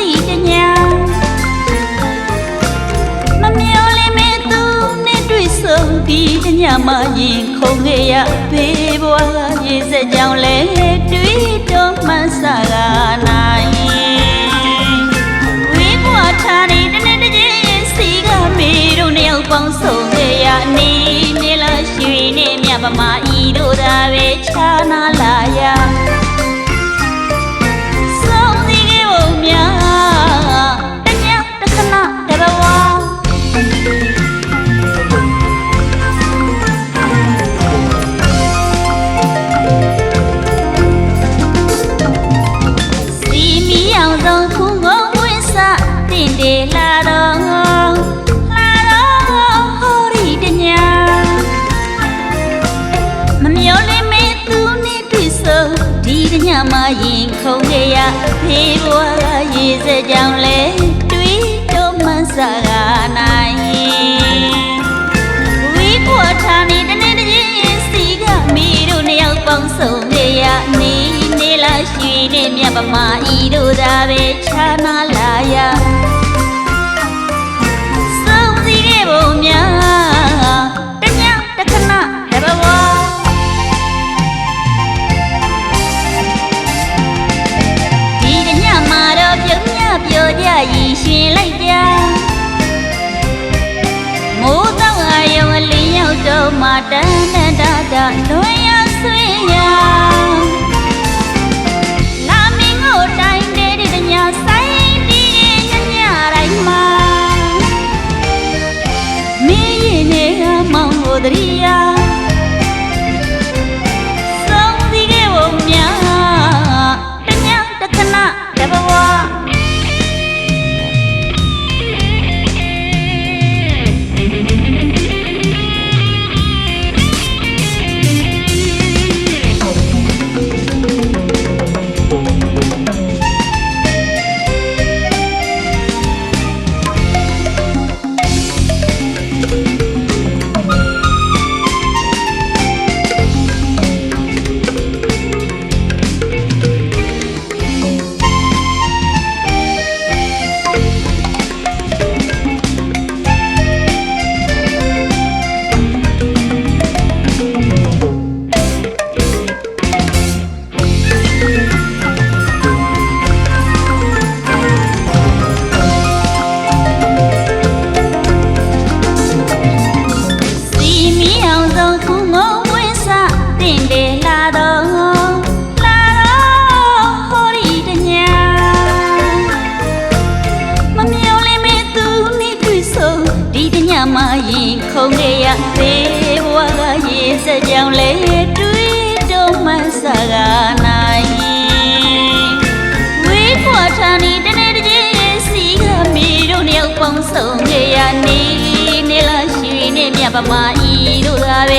ဒီတညာမမျောလင်းမဲ့သူနဲ့တွေ့ဆုံဒီတညာမှရင်ခုန်ခဲ့ရဘေးဘွားရေစက်ကြောင်လဲတွေ့တော့မှစကားနိုင်ဝေးဘွားထားနေတနေ့တည်းစီကမေတို့နှစ်ယောက်ပေါင်းဆုံခဲ့ရနေနေလားရွှေနဲ့မြပမာဤတို့သာပဲခြားနာလာရမရင်ခုန်ခဲ့ရဖေးဘွားရေစက်ကြောင်လဲတွေးတော့မှစကားနိုင်ဝေးဘွားထားနေတနေ့တည်းစီကမိတို့နှစ်ယောက်ပေါင်းဆုံခဲ့ရနေနေလားရွှေနဲ့မြပမာဤတို့သာပဲခြားနာလာရစုံစည်းခဲ့ပုံများတညတခဏတဘဝပြောကြရည်ရှင်လိုက်ကြမိုးတောင်အယုံအလင်းရောက်တော့မှတန်တန်တာတာလွင်ရဆွေးရလာမင်းကိုတိုင်းတဲ့တညဆိုင်ပြီးညညတိုင်းမှာမင်းရင်နဲ့မောင်ကိုတရိယာဆုံးစီခဲ့ဖို့များတညတခဏတဘဝမရင်ခုန်ခဲ့ရသေးဘွားကရေစက်ကြောင်လဲတွေးတော့မှစကားနိုင်ဝေးဘွားထားနေတနေ့တည်းစီကမိတို့နှစ်ယောက်ပေါင်းဆုံခဲ့ရနေနေလားရွှေနဲ့မြပမာဤတို့သာပဲ